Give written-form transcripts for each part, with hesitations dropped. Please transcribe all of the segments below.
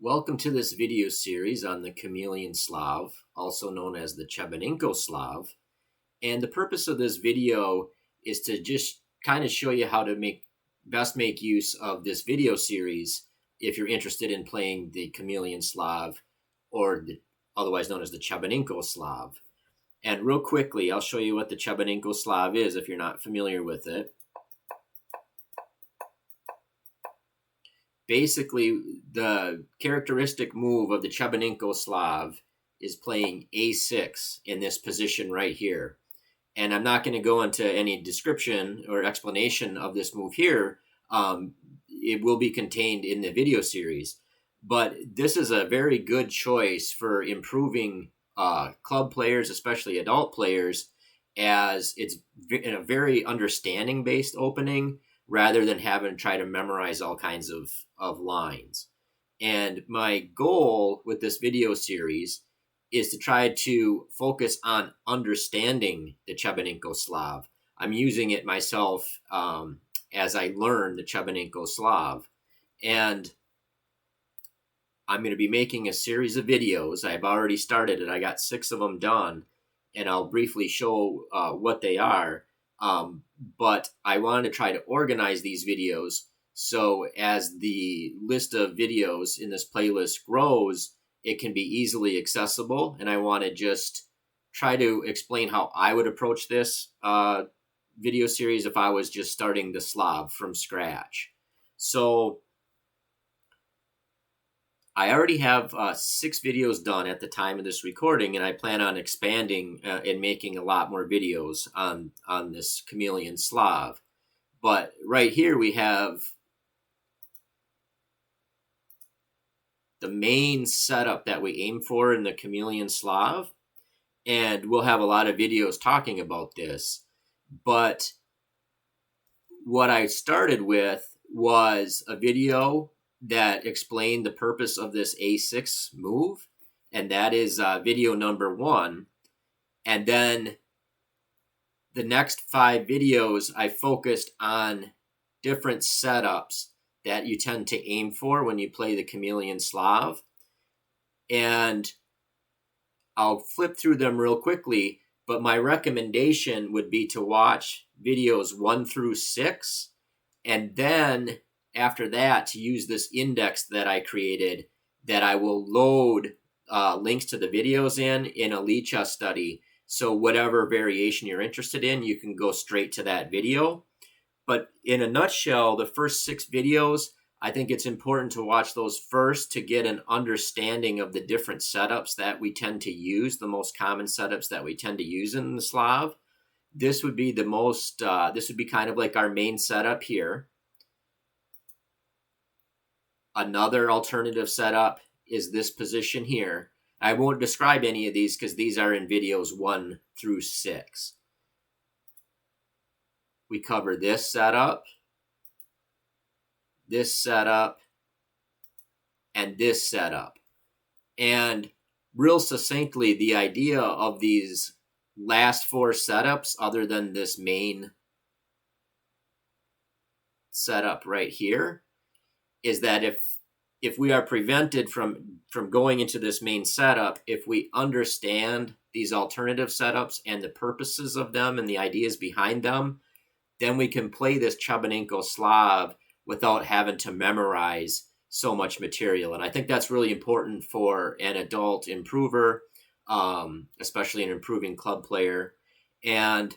Welcome to this video series on the chameleon Slav, also known as the Chebanenko Slav. And the purpose of this video is to just kind of show you how to best make use of this video series if you're interested in playing the chameleon Slav, or otherwise known as the Chebanenko Slav. And real quickly, I'll show you what the Chebanenko Slav is if you're not familiar with it. Basically, the characteristic move of the Chebanenko Slav is playing a6 in this position right here. And I'm not going to go into any description or explanation of this move here. It will be contained in the video series. But this is a very good choice for improving club players, especially adult players, as it's in a very understanding-based opening, rather than having to try to memorize all kinds of lines. And my goal with this video series is to try to focus on understanding the Chebanenko Slav. I'm using it myself as I learn the Chebanenko Slav. And I'm going to be making a series of videos. I've already started it. I got 6 of them done, and I'll briefly show what they are. But I wanted to try to organize these videos so as the list of videos in this playlist grows, it can be easily accessible. And I want to just try to explain how I would approach this video series if I was just starting the Slav from scratch. So I already have 6 videos done at the time of this recording, and I plan on expanding and making a lot more videos on this chameleon Slav. But right here we have the main setup that we aim for in the chameleon Slav, and we'll have a lot of videos talking about this. But what I started with was a video that explained the purpose of this a6 move, and that is video number 1. And then the next 5 videos, I focused on different setups that you tend to aim for when you play the chameleon Slav. And I'll flip through them real quickly, but my recommendation would be to watch videos 1 through 6, and then after that, to use this index that I created that I will load links to the videos in a Lichess study. So whatever variation you're interested in, you can go straight to that video. But in a nutshell, the first 6 videos, I think it's important to watch those first to get an understanding of the different setups that we tend to use, the most common setups that we tend to use in the Slav. This would be this would be kind of like our main setup here. Another alternative setup is this position here. I won't describe any of these because these are in videos 1 through 6. We cover this setup, and this setup. And real succinctly, the idea of these last 4 setups, other than this main setup right here, is that if we are prevented from going into this main setup, if we understand these alternative setups and the purposes of them and the ideas behind them, then we can play this Chebanenko Slav without having to memorize so much material. And I think that's really important for an adult improver, especially an improving club player. And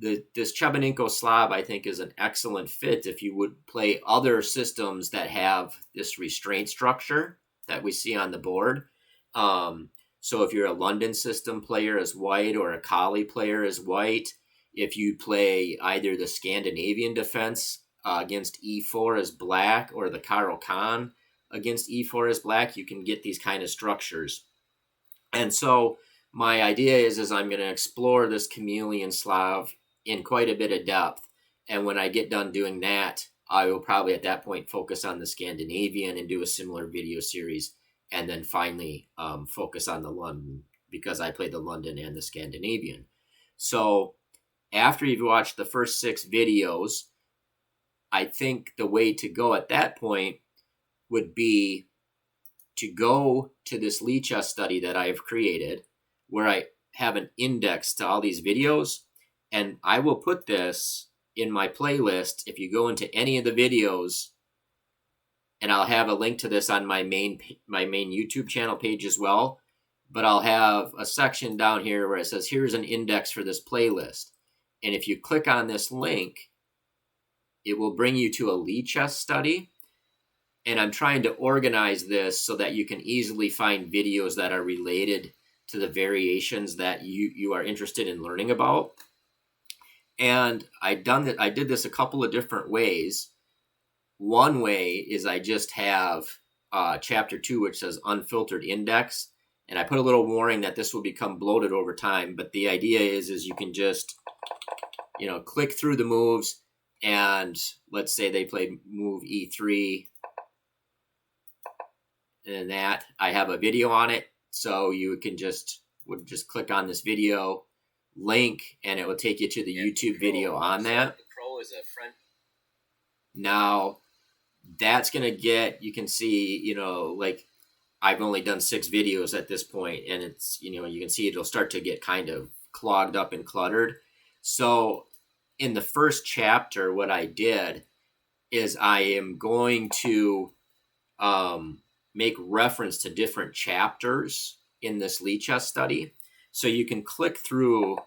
this Chebanenko Slav, I think, is an excellent fit if you would play other systems that have this restraint structure that we see on the board. So if you're a London system player as white or a Kali player as white, if you play either the Scandinavian defense against e4 as black or the Caro-Kann against e4 as black, you can get these kind of structures. And so my idea is I'm going to explore this chameleon Slav in quite a bit of depth. And when I get done doing that, I will probably at that point focus on the Scandinavian and do a similar video series. And then finally focus on the London, because I play the London and the Scandinavian. So after you've watched the first 6 videos, I think the way to go at that point would be to go to this Lichess study that I have created, where I have an index to all these videos, and I will put this in my playlist. If you go into any of the videos, and I'll have a link to this on my main YouTube channel page as well, but I'll have a section down here where it says, here's an index for this playlist. And if you click on this link, it will bring you to a Lichess study. And I'm trying to organize this so that you can easily find videos that are related to the variations that you are interested in learning about. And I did this a couple of different ways. One way is I just have chapter 2, which says unfiltered index. And I put a little warning that this will become bloated over time. But the idea is you can just, click through the moves. And let's say they played move E3. And that I have a video on it. So you would just click on this video link and it will take you to the YouTube video on that. The Pro is a friend. Now that's going to get, you can see, like I've only done 6 videos at this point, and it's, you can see it'll start to get kind of clogged up and cluttered. So in the first chapter, what I did is I am going to make reference to different chapters in this Lichess study. So you can click through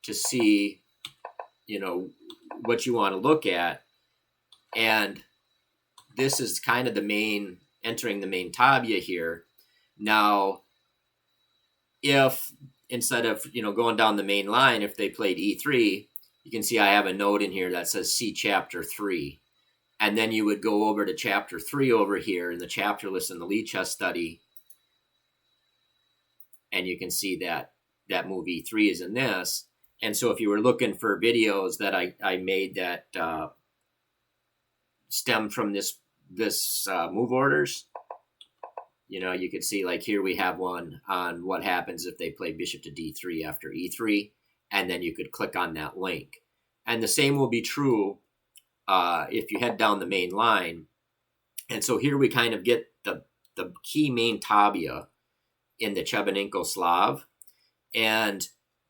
to see, what you want to look at. And this is kind of entering the main tabia here. Now, if instead of, going down the main line, if they played E3, you can see I have a note in here that says see chapter 3. And then you would go over to chapter 3 over here in the chapter list in the Lichess study. And you can see that move E3 is in this. And so if you were looking for videos that I made that stem from this move orders, you could see, like, here we have one on what happens if they play bishop to D3 after E3. And then you could click on that link. And the same will be true if you head down the main line. And so here we kind of get the key main tabia in the Chebanenko Slav. And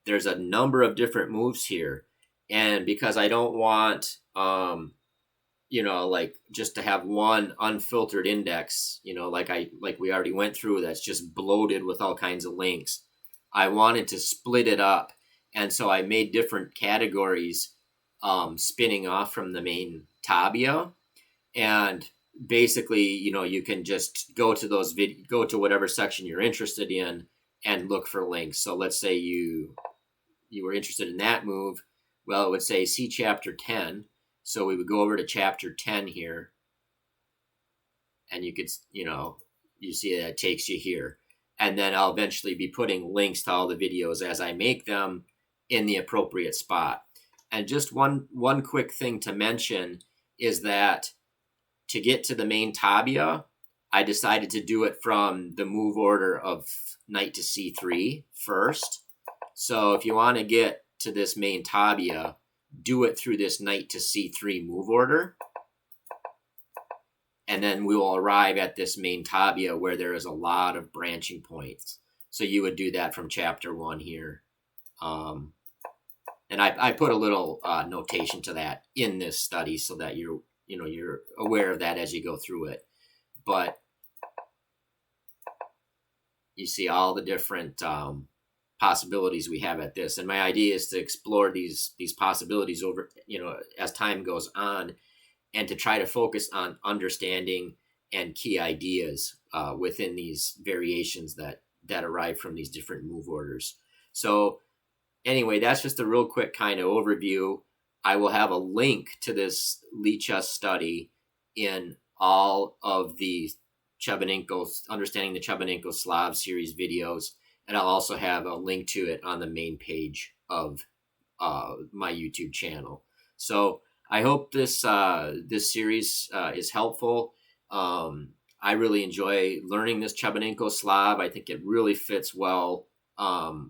there's a number of different moves here. And because I don't want, like just to have one unfiltered index, like we already went through, that's just bloated with all kinds of links. I wanted to split it up. And so I made different categories spinning off from the main tabia. And basically, you can just go to go to whatever section you're interested in and look for links. So let's say you were interested in that move. Well, it would say see chapter 10. So we would go over to chapter 10 here. And you could, you see that it takes you here. And then I'll eventually be putting links to all the videos as I make them in the appropriate spot. And just one quick thing to mention is that to get to the main tabia, I decided to do it from the move order of knight to c3 first. So if you want to get to this main tabia, do it through this knight to c3 move order. And then we will arrive at this main tabia where there is a lot of branching points. So you would do that from chapter 1 here. And I put a little notation to that in this study so that you're aware of that as you go through it. But you see all the different possibilities we have at this. And my idea is to explore these possibilities over, as time goes on, and to try to focus on understanding and key ideas within these variations that arrive from these different move orders. So anyway, that's just a real quick kind of overview. I will have a link to this Lichess study in all of the Understanding the Chebanenko Slav series videos. And I'll also have a link to it on the main page of my YouTube channel. So I hope this series is helpful. I really enjoy learning this Chebanenko Slav. I think it really fits well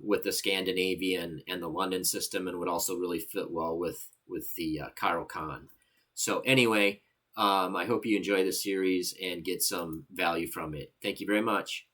with the Scandinavian and the London system, and would also really fit well with the Caro-Kann. So anyway, I hope you enjoy the series and get some value from it. Thank you very much.